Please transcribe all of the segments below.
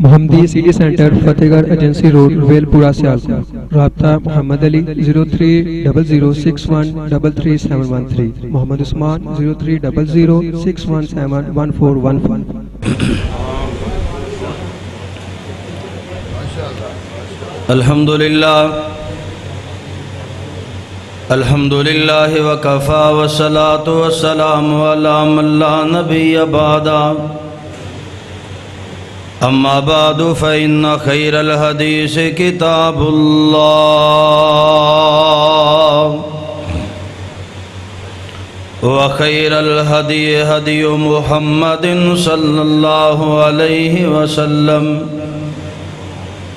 محمدی city centre فتح گڑھ agency road well پورہ سیالکوٹ۔ رابطہ محمد علی 030061337113، محمد عثمان 030061711415۔ الحمدللہ وکفا والصلاة والسلام علی من لا نبی بعدا، اما بعد فإن خیر الحدیث کتاب اللہ وخیر الہدی ہدی محمد صلی اللہ علیہ وسلم،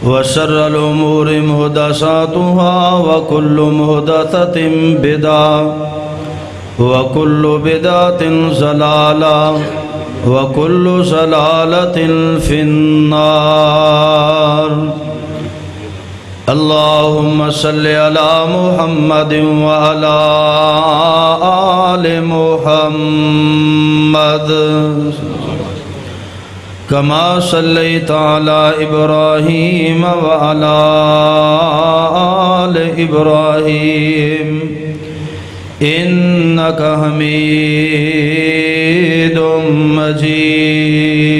وشر الامور محدثاتها وكل محدثة بدعة وكل بدعة ضلالة وكل ضلالة في النار۔ اللهم صل على محمد وعلى آل محمد كما صليت على إبراهيم وعلى آل إبراهيم إنك حميد مجيد۔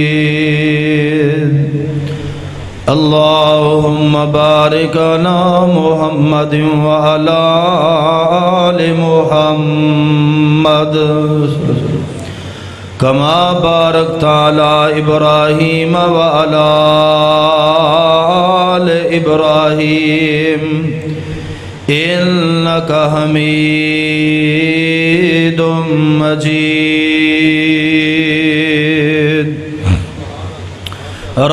اللهم بارك على محمد وعلى آل محمد كما باركت على إبراهيم وعلى آل إبراهيم إنك حميد مجيد۔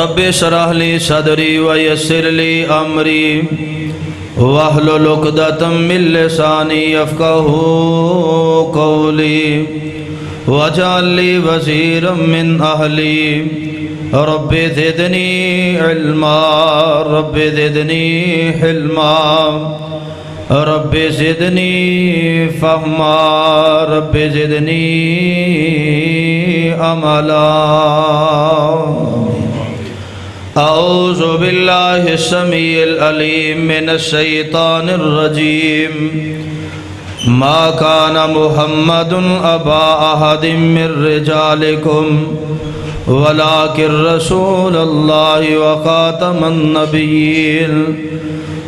رب اشرح لي صدري ويسر لي أمري واحلل عقدة من لساني يفقهوا قولي واجعل لي وزيرا من أهلي رب زدني علما رب زدني حلما رب زدني فهما رب زدني عملا۔ أعوذ بالله السميع العليم من الشيطان الرجيم۔ ما كان محمد أبا أحد من رجالكم ولكن رسول الله وخاتم النبيين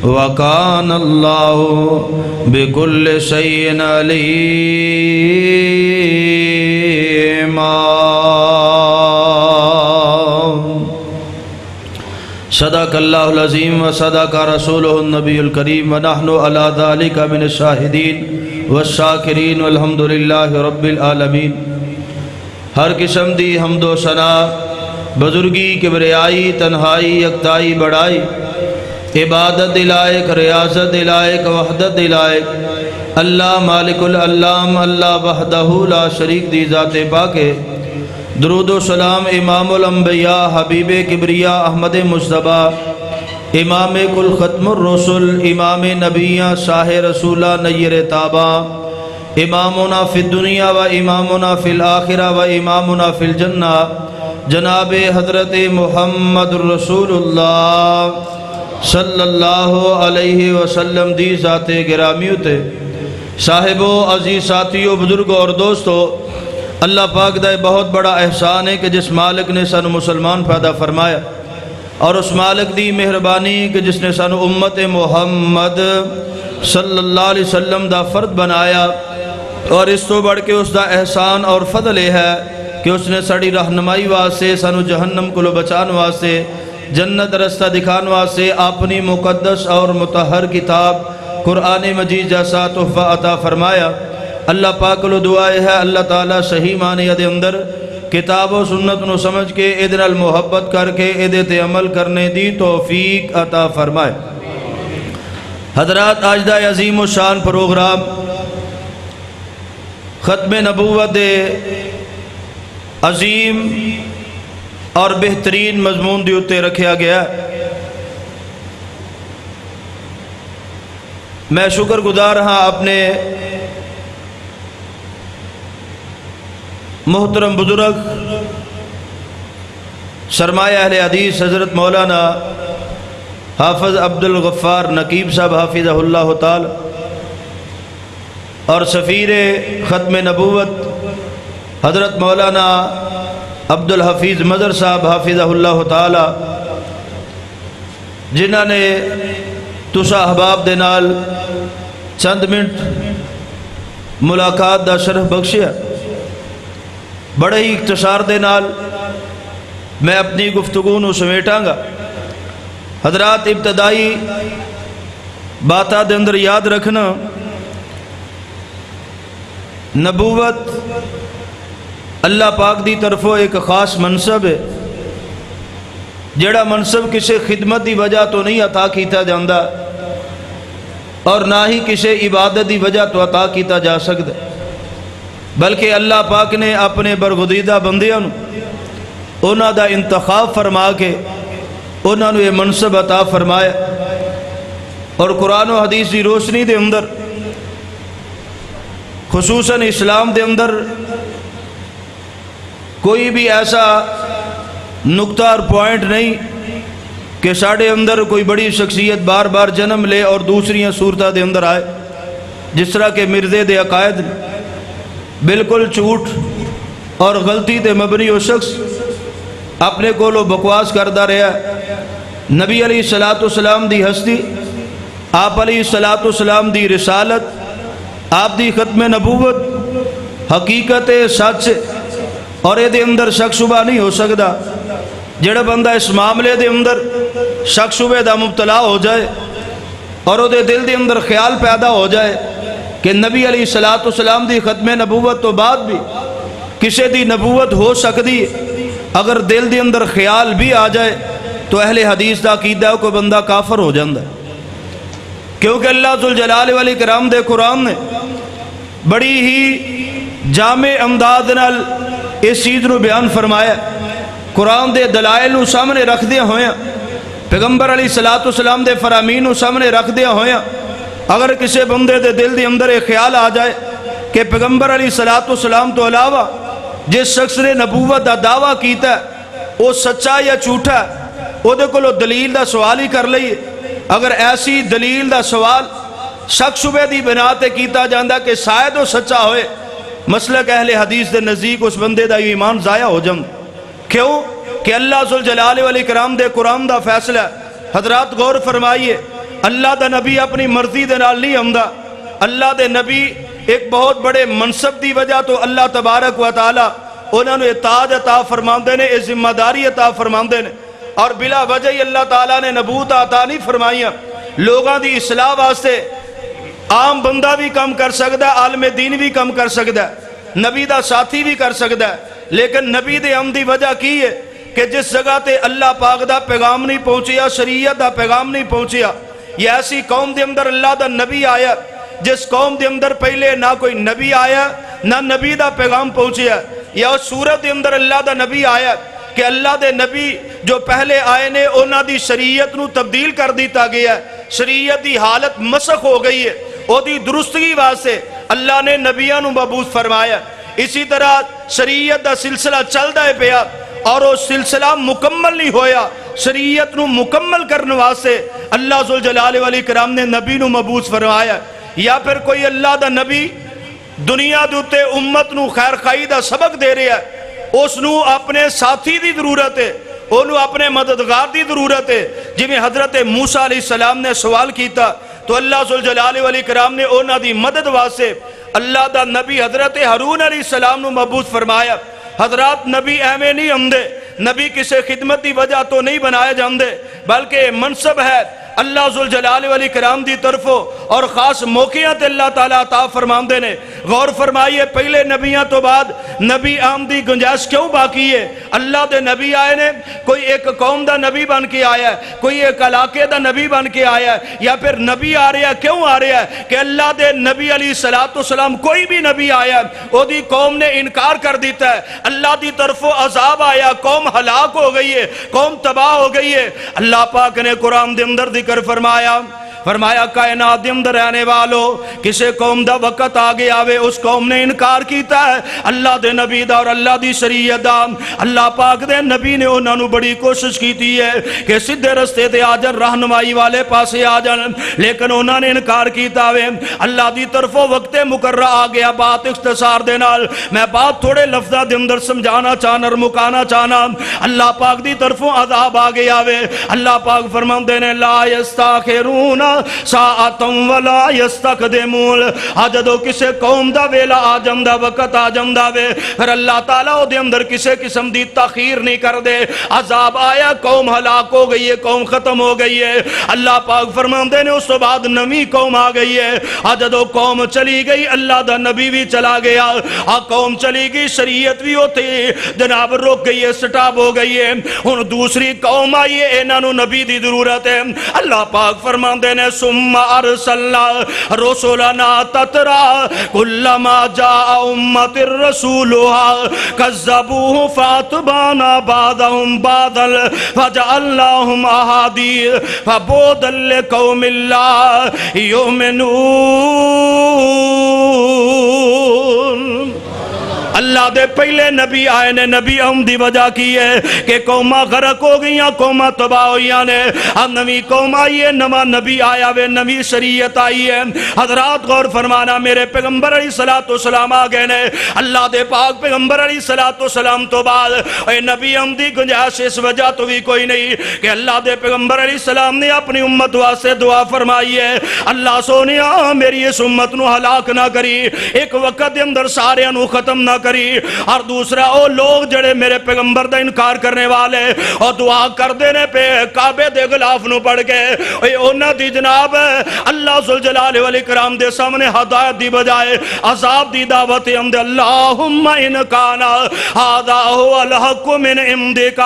وكان الله بكل شيء عليما۔ صدق اللہ العظیم وصدق رسولہ النبی الکریم ونحن علی ذلک من الشاہدین والشاکرین والحمدللہ رب العالمین۔ ہر قسم دی حمد و ثنا، بزرگی، کبریائی، تنہائی، یکتائی، بڑائی، عبادت دلائق، ریاضت دلائق، وحدت دلائق اللہ مالک العلام، اللہ وحدہ لا شریک دی ذات پاک۔ درود و سلام امام الانبیاء حبیب کبریا احمد مصطفیٰ، امام کل ختم الرسل، امام نبیہ شاہ رسولہ نیر تابہ، امامنا فی الدنیا و امامنا فی الآخرہ و امامنا فی الجنہ، جناب حضرت محمد رسول اللہ صلی اللہ علیہ وسلم دی ذات گرامیوتے۔ صاحبو، عزیز ساتھیو، بزرگو اور دوستو، اللہ پاک دا بہت بڑا احسان ہے کہ جس مالک نے سانو مسلمان پیدا فرمایا، اور اس مالک دی مہربانی کہ جس نے سانو امت محمد صلی اللہ علیہ وسلم دا فرد بنایا، اور اس تو بڑھ کے اس دا احسان اور فضل ہے کہ اس نے ساڑی رہنمائی واسطے، سانو جہنم کو بچان واسطے، جنت رستہ دکھان واسطے اپنی مقدس اور مطہر کتاب قرآن مجید جیسا تحفہ عطا فرمایا۔ اللہ پاک لو دعائے ہے اللہ تعالیٰ صحیح معنی دے اندر کتاب و سنت نو سمجھ کے ادن المحبت کر کے ادھے عمل کرنے دی توفیق عطا فرمائے۔ حضرات، آج دا عظیم و شان پروگرام ختم نبوت عظیم اور بہترین مضمون دی اتے رکھیا گیا۔ میں شکر گزار ہاں اپنے محترم بزرگ سرمایہ اہل حدیث حضرت مولانا حافظ عبد الغفار نقیب صاحب حافظہ اللہ تعالی اور سفیر ختم نبوت حضرت مولانا عبد الحفیظ مظہر صاحب حافظہ اللہ تعالی جنہاں نے تسا احباب دے نال چند منٹ ملاقات دا شرف بخشیا، بڑے ہی اختصار دے نال میں اپنی گفتگو نو سمیٹاں گا۔ حضرات ابتدائی باتاں دے اندر یاد رکھنا، نبوت اللہ پاک دی طرفوں ایک خاص منصب ہے، جڑا منصب کسی خدمت دی وجہ تو نہیں عطا کیتا جاندا اور نہ ہی کسی عبادت دی وجہ تو عطا کیتا جا سکتا، بلکہ اللہ پاک نے اپنے برگزیدہ بندیاں انہاں دا انتخاب فرما کے انہاں نے یہ منصب عطا فرمایا، اور قرآن و حدیث دی روشنی دے اندر خصوصاً اسلام دے اندر کوئی بھی ایسا نقطہ اور پوائنٹ نہیں کہ ساڑھے اندر کوئی بڑی شخصیت بار بار جنم لے اور دوسریاں صورتہ دے اندر آئے، جس طرح کہ مرزے دے عقائد بالکل جھوٹ اور غلطی تے مبنی و شخص اپنے کولو بکواس کردہ رہا۔ نبی علیہ السلام دی ہستی، آپ علیہ السلام دی رسالت، آپ دی ختم نبوت حقیقت سچ اور اے دے اندر شک شبہ نہیں ہو سکتا۔ جڑا بندہ اس معاملے دے اندر شک شبہ دا مبتلا ہو جائے اور او دے دل دے اندر خیال پیدا ہو جائے کہ نبی علیہ السلام دی ختم نبوت تو بعد بھی کسی دی نبوت ہو سکتی ہے، اگر دل دے اندر خیال بھی آ جائے تو اہل حدیث دا عقیدہ کو بندہ کافر ہو جاندہ ہے، کیونکہ اللہ ذوالجلال والاکرام دے قرآن نے بڑی ہی جامع انداز نال اس چیز نو بیان فرمایا، قرآن دے دلائل نو سامنے رکھ دیا ہویا، پیغمبر علیہ السلام دے فرامین نو سامنے رکھ دیا ہویا۔ اگر کسی بندے دے دل دے اندر ایک خیال آ جائے کہ پیغمبر علیہ السلام تو علاوہ جس شخص نے نبوت دا دعویٰ کیتا ہے وہ سچا یا جھوٹا ہے، وہ دے کولو دلیل دا سوال ہی کر لئیے۔ اگر ایسی دلیل دا سوال شک شبہ دی بنا تے کیتا جاندہ کہ شاید وہ سچا ہوئے، مسلک اہل حدیث دے نزدیک اس بندے دا ایمان ضائع ہو جاندہ۔ کیوں کہ اللہ ذوالجلال والاکرام دے قرآن دا فیصلہ ہے۔ حضرات غور فرمائیے، اللہ دا نبی اپنی مرضی دے نال نہیں آمدا، اللہ دے نبی ایک بہت بڑے منصب دی وجہ تو اللہ تبارک و تعالی انہوں نے تاج عطا فرماندے نے، ذمہ داری عطا فرماندے نے، اور بلا وجہ ہی اللہ تعالیٰ نے نبوت عطا نہیں فرمائیاں۔ لوگاں دی اصلاح واسطے عام بندہ بھی کم کر سکتا ہے، عالم دین بھی کم کر سکتا ہے، نبی دا ساتھی بھی کر سکتا ہے، لیکن نبی دے ہم دی وجہ کی ہے کہ جس جگہ تے اللہ پاک دا پیغام نہیں پہنچیا، شریعت دا پیغام نہیں پہنچیا، یہ ایسی قوم دے اندر اللہ دا نبی آیا جس قوم دے اندر پہلے نہ کوئی نبی آیا نہ نبی دا پیغام پہنچیا، یا اس صورت دے اندر اللہ دا نبی آیا کہ اللہ دے نبی جو پہلے آئے نے انہاں دی شریعت نو تبدیل کر دیتا گیا ہے، شریعت دی حالت مسخ ہو گئی ہے، او دی درستگی واسطے اللہ نے نبیان نو مبعوث فرمایا۔ اسی طرح شریعت دا سلسلہ چل دائے پیا اور وہ سلسلہ مکمل نہیں ہویا، شریعت نو مکمل کرنے واسطے اللہ ذوالجلال والاکرام نے نبی نو مبعوث فرمایا۔ یا پھر کوئی اللہ دا نبی دنیا دوتے امت نو خیر خواہی دا سبق دے رہا ہے، اس نو اپنے ساتھی دی ضرورت ہے، انہوں اپنے مددگار دی ضرورت ہے۔ جی میں حضرت موسیٰ علیہ السلام نے سوال کیتا تو اللہ ذوالجلال والاکرام نے انہاں دی مدد واسطے اللہ دا نبی حضرت ہارون علیہ السلام نو مبعوث فرمایا۔ حضرات نبی ایویں نہیں ہمدے، نبی کسے خدمت دی وجہ تو نہیں بنائے جاندے، بلکہ منصب ہے اللہ ذوالجلال والاکرام دی طرفوں اور خاص موقعیاں تے اللہ تعالیٰ عطا فرماندے نے۔ غور فرمائیے، پہلے نبیاں تو بعد نبی آمدی گنجائش کیوں باقی ہے؟ اللہ دے نبی آئے نے، کوئی ایک قوم دا نبی بن کے آیا ہے، کوئی ایک علاقے دا نبی بن کے آیا ہے، یا پھر نبی آ رہا ہے کیوں آ رہا ہے کہ اللہ دے نبی علیہ السلام کوئی بھی نبی آیا ہے وہ دی قوم نے انکار کر دیتا ہے، اللہ دی طرفوں عذاب آیا، قوم ہلاک ہو گئی ہے، قوم تباہ ہو گئی ہے۔ اللہ پاک نے قرآن دے اندر ذکر فرمایا فرمایا کائنات دے اندر رہنے والو کسے قوم دا وقت آگے آوے اس قوم نے انکار کیتا ہے اللہ دے نبی دا اور اللہ دی شریعت دا اللہ پاک دے نبی نے انہاں نو بڑی کوشش کیتی ہے کہ سیدھے رستے تے آ جان رہنمائی والے پاسے آ جان لیکن انہاں نے انکار کیتا ہوئے اللہ دی طرفوں وقت مقررہ آ گیا بات اختصار دے نال میں بات تھوڑے لفظہ دے اندر سمجھانا چاہنا اور مکانا چاہنا اللہ پاک دی طرفوں عذاب آ گیا ہوئے اللہ پاک فرمان دینے لا یستاخرون ساعتم ولا یستقدمون جدو کسے قوم دا ویلا آ جمدا وقت آ جمدا وے پھر اللہ تعالیٰ دے اندر کسے قسم دی تاخیر نہیں کر دے عذاب آیا قوم ہلاک ہو گئی ہے قوم ختم ہو گئی ہے اللہ پاک فرماندے نے اس تو بعد نمی قوم آ گئی ہے جدو قوم چلی گئی اللہ دا نبی بھی چلا گیا قوم چلی گئی شریعت بھی ہوتی جناب رک گئی ہے سٹاپ ہو گئی ہے ان دوسری قوم آئی ہے انہاں نو نبی دی ضرورت ہے اللہ پاک فرماندے نے ثم ارسلنا رسولنا تترا کلما جاء امت الرسولها كذبوه فاتبعنا بعضهم بعضا فجعلناهم احاديث فبعدا لقوم لا يؤمنون اللہ دے پہلے نبی آئے نے نبی دی وجہ کی ہے کہ قومہ غرق ہو گئی ہیں قومہ تباہ ہوئی ہیں اب نوی قوم آئی ہے نما نبی آیا وے نوی شریعت آئی ہے حضرات غور فرمانا میرے پیغمبر علیہ السلام آگئے نے اللہ دے پاک پیغمبر علیہ السلام تو بعد اے نبی دی گنجائش اس وجہ تو بھی کوئی نہیں کہ اللہ دے پیغمبر علیہ السلام نے اپنی امت واسطے دعا فرمائی ہے اللہ سونیا میری اس امت نو ہلاک نہ کری ایک وقت دے اندر سارے انو ختم نہ کری اور دوسرا او لوگ جڑے میرے پیغمبر دا انکار کرنے والے اور دعا کر دینے پہ کعبے دے غلاف نو پڑھ کے اے اونا دی جناب اللہ ذوالجلال والاکرام دے سامنے ہدایت دی بجائے عذاب دی دعوت ہم دے اللہم انکانا هذا هو الحق من عندك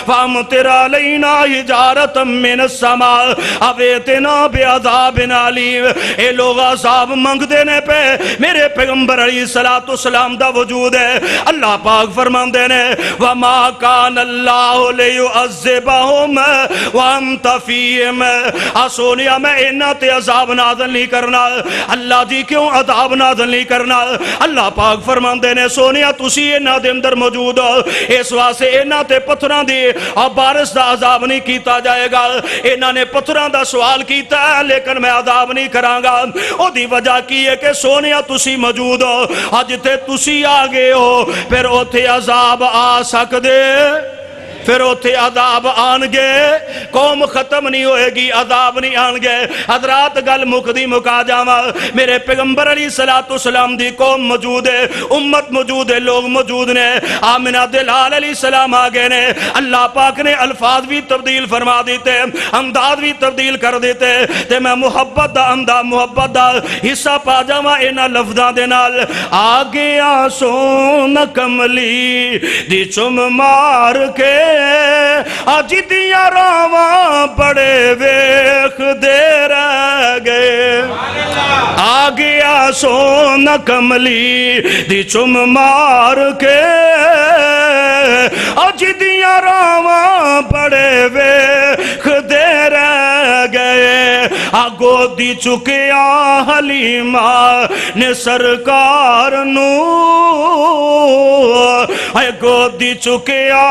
فامطر علينا حجارة من السماء اویتنا بعذاب علیم اے لوگ عذاب منگ دینے پہ میرے پیغمبر علیہ السلام دا وجود ہے اللہ پاک فرمان دینے وما کان اللہ لیعذبہم وانت فیہم سونیا میں انہاں تے عذاب نازل نہیں کرنا اللہ جی کیوں عذاب نازل نہیں کرنا اللہ پاک فرمان دینے سونیا تسی انہاں دے اندر موجود ہو اس واسطے انہاں تے پتھراں دی اور بارش دا عذاب نہیں کیتا جائے گا انہاں نے پتھراں دا سوال کیتا ہے لیکن میں عذاب نہیں کرانگا او دی وجہ کی ہے کہ سونیا تسی موجود ہو آج تے تسی آگے ہو پھر اوتھے عذاب آ سکدے پھر اوتھے عذاب آنگے قوم ختم نہیں ہوئے گی عذاب نہیں آنگے حضرات گل مقدی مکا جاما میرے پیغمبر علیہ السلام دی قوم موجود ہے امت موجود ہے لوگ موجود نے آمنہ دلال علیہ السلام آگے نے اللہ پاک نے الفاظ بھی تبدیل فرما دیتے انداز بھی تبدیل کر دیتے تے میں محبت دا حصہ پا جاما اینا لفظاں دے نال آگے آسون کملی دی چم مار کے آج دیا راواں بڑے ویخ دے رہ گئے آگے آسون کملی دی چم مار کے آج دیا راواں بڑے ویخ دے رہ گئے آگو دی چکیا حلیمہ نے سرکار نو آگو دی چکیا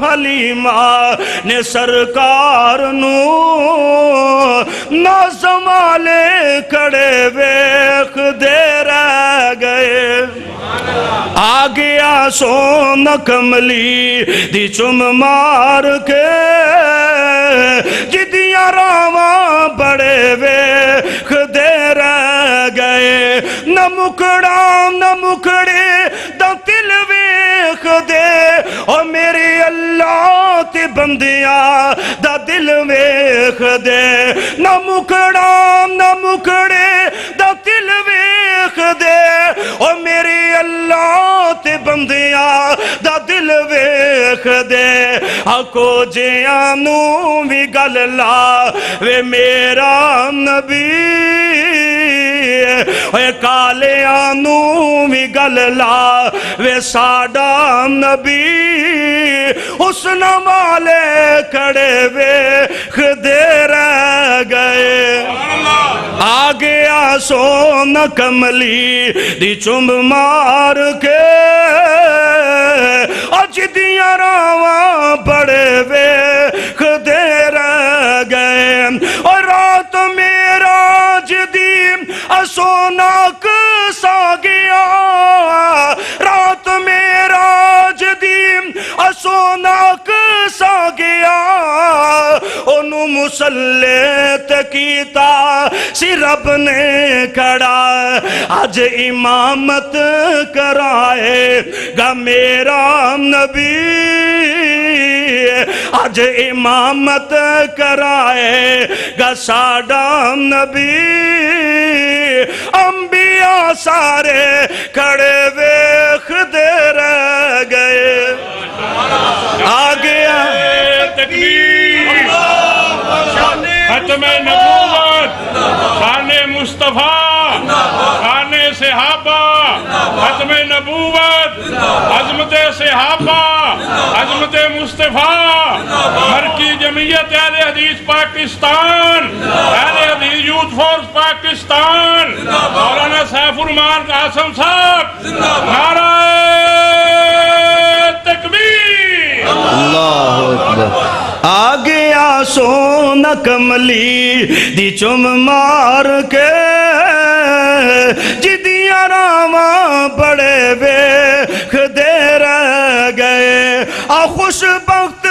حلیمہ نے سرکار نو نازم والے کڑے ویخ دے رہ گئے آگے آسون کملی دی چم مار کے جدیاں راواں بڑے ویخ دے رہ گئے نہ مکڑے دا دل ویخ دے او میرے اللہ تے بندیاں دا دل ویخ دے نہ مکڑے دا دل ویخ دے او میرے اللہ تے بندیاں دا دل ویخ دے آکو جیاں نو بھی گل لا وے میرا نبی اے کالیاں نو بھی گل لا وے ساڈا نبی حسن والے کھڑے ویخ دے رہ گئے سونا کملی دی چمب مار کے اج دیاں راواں بڑے ویکھ دے رہ گئے اور رات معراج دی سونا کسا گیا رات معراج دی سونا کسا گیا انہوں مسلح تے کیتا سی رب نے کھڑا آج امامت کرائے گا میرا نبی آج امامت کرائے گا ساڈا نبی انبیاء سارے کھڑے ویکھ دے رہ گئے آ گیا تکبیر ختم نبوت شان مصطفیٰ شان صحابہ ختم نبوت عظمت صحابہ عظمت مصطفیٰ مرکی جمعیت اہل حدیث پاکستان اہل حدیث یوتھ فورس پاکستان مولانا سیف الرحمان قاسم صاحب نعرہ تکبیر اللہ اکبر آ گیا سونا کملی دی چم مار کے جدیاں راواں بڑے ویکھ دے رہ گئے آ خوش بخت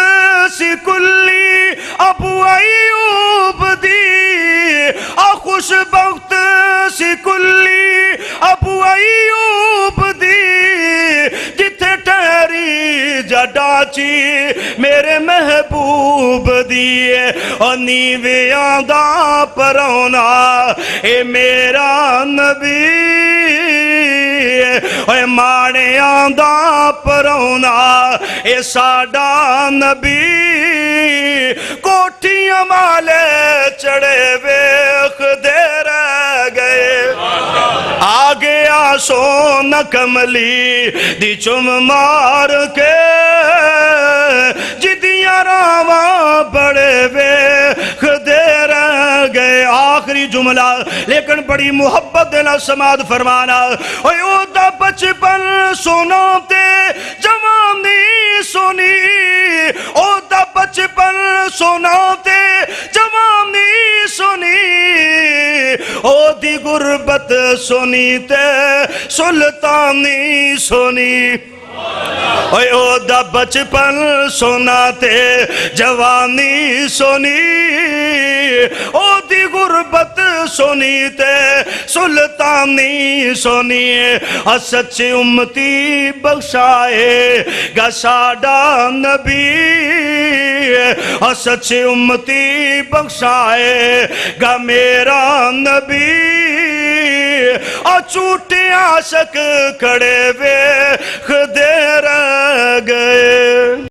سی کلی ابو ایوب دی آ خوش بخت سی کلی ابو ایوب دی جتھے ٹھہری جڈاچی میرے محبوب دیے اور نیویاں دا پرونا اے میرا نبی اے ماڑیاں دا پرونا اے ساڈا نبی کوٹھیاں والے چڑھے ویکھ دے رہ گئے آ گیا سونا کملی دی چم مار کے جدیاں راواں بڑے ویکھ دے رہ گئے آخری جملہ لیکن بڑی محبت دینا سماعت فرمانا او دا بچپن سونا تے جوانی سونی او دا بچپن سونا تے جوانی سونی او دی غربت سونی تے سلطانی سونی او دا بچپن سونا تے جوانی سونی او دی غربت سونی تے سلطانی سونی سچ امتی بخشائے گا ساڈا نبی سچ امتی بخشائے گا میرا نبی جھوٹے عاشق کھڑے وے